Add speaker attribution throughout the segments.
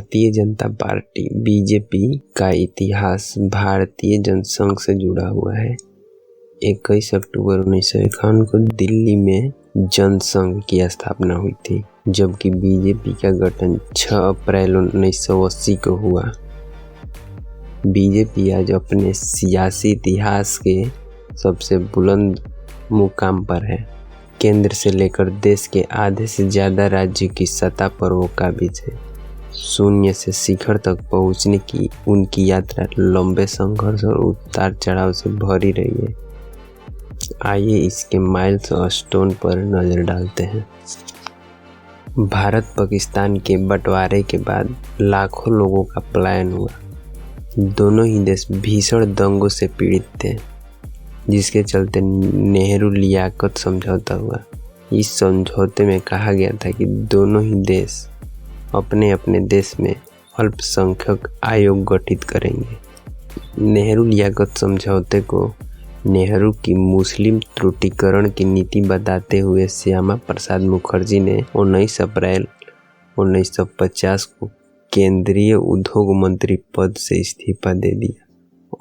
Speaker 1: Bharatiya Janata party BJP का इतिहास भारतीय जनसंघ से जुड़ा हुआ है। 21 अक्टूबर 1951 को दिल्ली में जनसंघ की स्थापना हुई थी, जबकि बीजेपी का गठन 6 अप्रैल 1980 को हुआ। बीजेपी आज अपने सियासी इतिहास के सबसे बुलंद मुकाम पर है। केंद्र से लेकर देश के आधे से ज़्यादा राज्य की सत्ता पर वो काबिज है। शून्य से शिखर तक पहुंचने की उनकी यात्रा लंबे संघर्ष और उतार चढ़ाव से भरी रही है। आइए इसके माइलस्टोन पर नजर डालते हैं। भारत पाकिस्तान के बंटवारे के बाद लाखों लोगों का पलायन हुआ। दोनों ही देश भीषण दंगों से पीड़ित थे, जिसके चलते नेहरू लियाकत समझौता हुआ। इस समझौते में कहा गया था कि दोनों ही देश अपने अपने देश में अल्पसंख्यक आयोग गठित करेंगे। नेहरू लियाकत समझौते को नेहरू की मुस्लिम त्रुटिकरण की नीति बताते हुए श्यामा प्रसाद मुखर्जी ने 19 अप्रैल 1950 को केंद्रीय उद्योग मंत्री पद से इस्तीफा दे दिया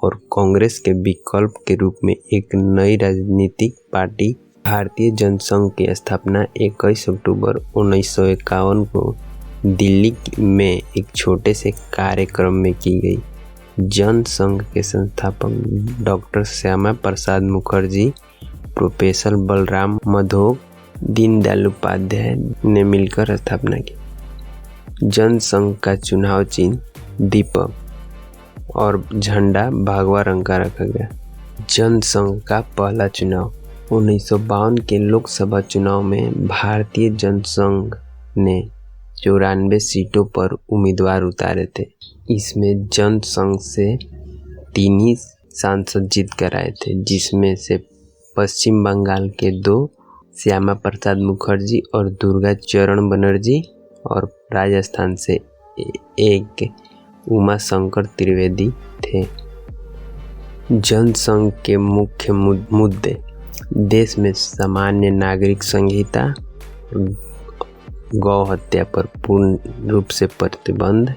Speaker 1: और कांग्रेस के विकल्प के रूप में एक नई राजनीतिक पार्टी भारतीय जनसंघ की स्थापना 21 अक्टूबर 1951 को दिल्ली में एक छोटे से कार्यक्रम में की गई। जनसंघ के संस्थापक डॉक्टर श्यामा प्रसाद मुखर्जी, प्रोफेसर बलराम माधव, दीनदयाल उपाध्याय ने मिलकर स्थापना की। जनसंघ का चुनाव चिन्ह दीपक और झंडा भगवा रंग का रखा गया। जनसंघ का पहला चुनाव 1952 के लोकसभा चुनाव में भारतीय जनसंघ ने 94 सीटों पर उम्मीदवार उतारे थे। इसमें जनसंघ से 3 ही सांसद जीत कर आए थे, जिसमें से पश्चिम बंगाल के 2 श्यामा प्रसाद मुखर्जी और दुर्गा चरण बनर्जी और राजस्थान से 1 उमा शंकर त्रिवेदी थे। जनसंघ के मुख्य मुद्दे देश में सामान्य नागरिक संहिता, गौ हत्या पर पूर्ण रूप से प्रतिबंध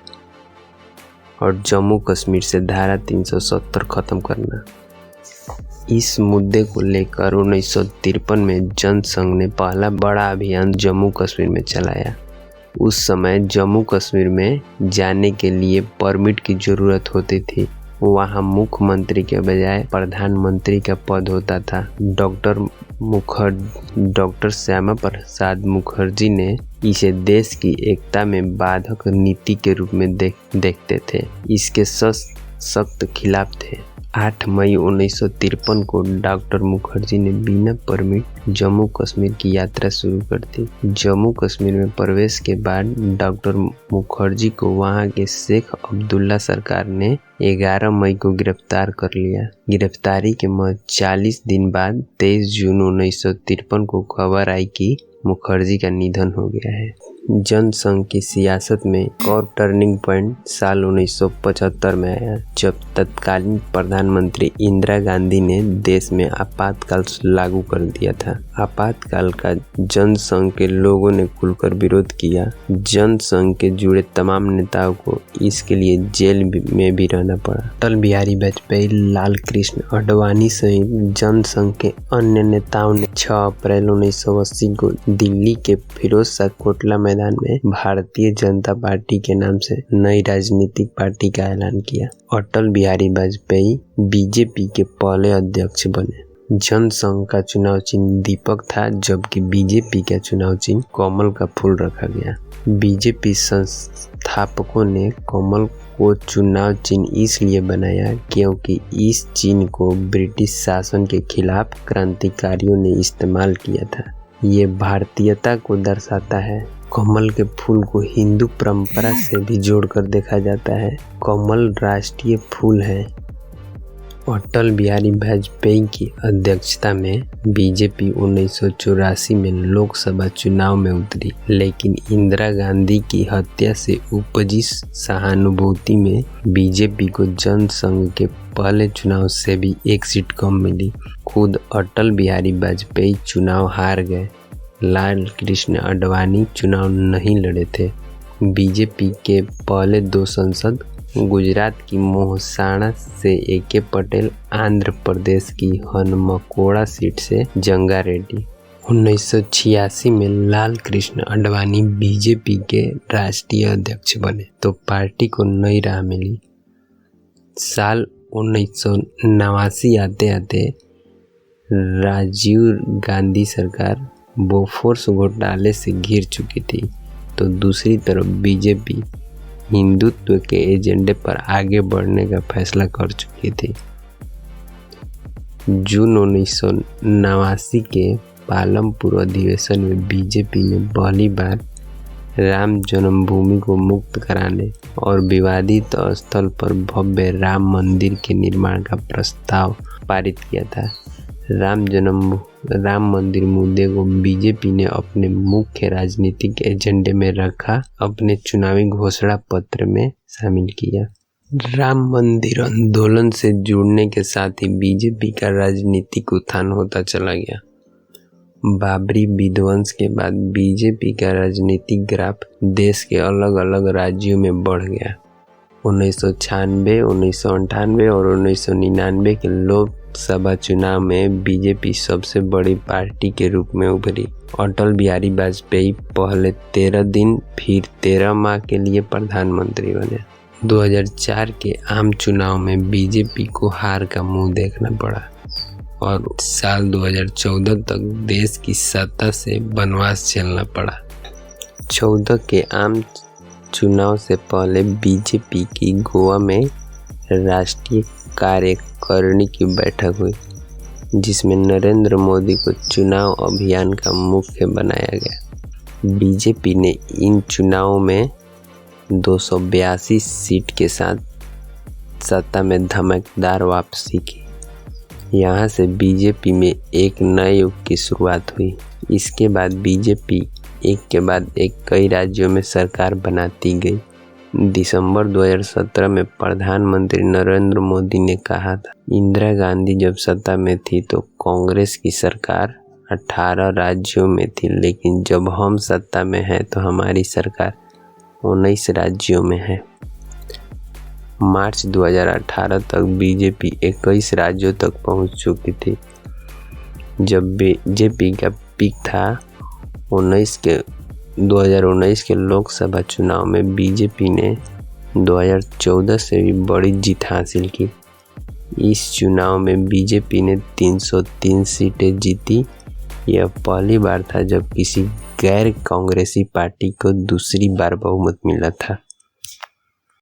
Speaker 1: और जम्मू कश्मीर से धारा 370 खत्म करना। इस मुद्दे को लेकर 1953 में जनसंघ ने पहला बड़ा अभियान जम्मू कश्मीर में चलाया। उस समय जम्मू कश्मीर में जाने के लिए परमिट की जरूरत होती थी। वहाँ मुख्यमंत्री के बजाय प्रधानमंत्री का पद होता था। डॉक्टर श्यामा प्रसाद मुखर्जी ने इसे देश की एकता में बाधक नीति के रूप में देखते थे। इसके सख्त खिलाफ थे। 8 मई 1953 को डॉक्टर मुखर्जी ने बिना परमिट जम्मू कश्मीर की यात्रा शुरू कर दी। जम्मू कश्मीर में प्रवेश के बाद डॉक्टर मुखर्जी को वहां के शेख अब्दुल्ला सरकार ने 11 मई को गिरफ्तार कर लिया। गिरफ्तारी के 40 दिन बाद 23 जून 1953 को खबर आई कि मुखर्जी का निधन हो गया है। जनसंघ की सियासत में एक और टर्निंग पॉइंट साल 1975 में आया, जब तत्कालीन प्रधानमंत्री इंदिरा गांधी ने देश में आपातकाल लागू कर दिया था। आपातकाल का जनसंघ के लोगों ने खुलकर विरोध किया। जनसंघ के जुड़े तमाम नेताओं को इसके लिए जेल में भी रहना पड़ा। अटल बिहारी वाजपेयी, लाल कृष्ण आडवाणी सहित जनसंघ के अन्य नेताओं ने 6 अप्रैल 1980 को दिल्ली के फिरोज शाह कोटला मैदान में भारतीय जनता पार्टी के नाम से नई राजनीतिक पार्टी का ऐलान किया। अटल बिहारी वाजपेयी बीजेपी के पहले अध्यक्ष बने। जनसंघ का चुनाव चिन्ह दीपक था, जबकि बीजेपी का चुनाव चिन्ह कमल का फूल रखा गया। बीजेपी संस्थापकों ने कमल को चुनाव चिन्ह इसलिए बनाया क्योंकि इस चिन्ह को ब्रिटिश शासन के खिलाफ क्रांतिकारियों ने इस्तेमाल किया था। ये भारतीयता को दर्शाता है। कमल के फूल को हिंदू परंपरा से भी जोड़कर देखा जाता है। कमल राष्ट्रीय फूल है। अटल बिहारी वाजपेयी की अध्यक्षता में बीजेपी 1984 में लोकसभा चुनाव में उतरी, लेकिन इंदिरा गांधी की हत्या से उपजी सहानुभूति में बीजेपी को जनसंघ के पहले चुनाव से भी 1 सीट कम मिली। खुद अटल बिहारी वाजपेयी चुनाव हार गए। लाल कृष्ण आडवाणी चुनाव नहीं लड़े थे। बीजेपी के पहले 2 सांसद गुजरात की मोहसाणा से ए.के. पटेल, आंध्र प्रदेश की हनमकोड़ा सीट से जंगा रेड्डी। 1986 में लाल कृष्ण आडवाणी बीजेपी के राष्ट्रीय अध्यक्ष बने तो पार्टी को नई राह मिली। साल 1989 आते आते राजीव गांधी सरकार बोफोर्स घोटाले से घिर चुकी थी, तो दूसरी तरफ बीजेपी हिंदुत्व के एजेंडे पर आगे बढ़ने का फैसला कर चुकी थी। जून 1989 के पालमपुर अधिवेशन में बीजेपी ने पहली बार राम जन्मभूमि को मुक्त कराने और विवादित स्थल पर भव्य राम मंदिर के निर्माण का प्रस्ताव पारित किया था। राम मंदिर मुद्दे को बीजेपी ने अपने मुख्य राजनीतिक एजेंडे में रखा, अपने चुनावी घोषणा पत्र में शामिल किया। राम मंदिर आंदोलन से जुड़ने के साथ ही बीजेपी का राजनीतिक उत्थान होता चला गया। बाबरी विध्वंस के बाद बीजेपी का राजनीतिक ग्राफ देश के अलग अलग राज्यों में बढ़ गया। 1996, 1998 और 1999 के लोकसभा चुनाव में बीजेपी सबसे बड़ी पार्टी के रूप में उभरी। अटल बिहारी वाजपेयी पहले 13 दिन फिर 13 माह के लिए प्रधानमंत्री बने। 2004 के आम चुनाव में बीजेपी को हार का मुंह देखना पड़ा और साल 2014 तक देश की सत्ता से वनवास झेलना पड़ा। 14 के आम चुनाव से पहले बीजेपी की गोवा में राष्ट्रीय कार्यकारिणी की बैठक हुई, जिसमें नरेंद्र मोदी को चुनाव अभियान का मुख्य बनाया गया। बीजेपी ने इन चुनावों में 282 सीट के साथ सत्ता में धमाकेदार वापसी की। यहाँ से बीजेपी में एक नए युग की शुरुआत हुई। इसके बाद बीजेपी एक के बाद एक कई राज्यों में सरकार बनाती गई। दिसंबर 2017 में प्रधानमंत्री नरेंद्र मोदी ने कहा था, इंदिरा गांधी जब सत्ता में थी तो कांग्रेस की सरकार 18 राज्यों में थी, लेकिन जब हम सत्ता में हैं तो हमारी सरकार 19 राज्यों में है। मार्च 2018 तक बीजेपी 21 राज्यों तक पहुंच चुकी थी। जब बीजेपी का पीक था 2019 के लोकसभा चुनाव में बीजेपी ने 2014 से भी बड़ी जीत हासिल की। इस चुनाव में बीजेपी ने 303 सीटें जीती। यह पहली बार था जब किसी गैर कांग्रेसी पार्टी को दूसरी बार बहुमत मिला था।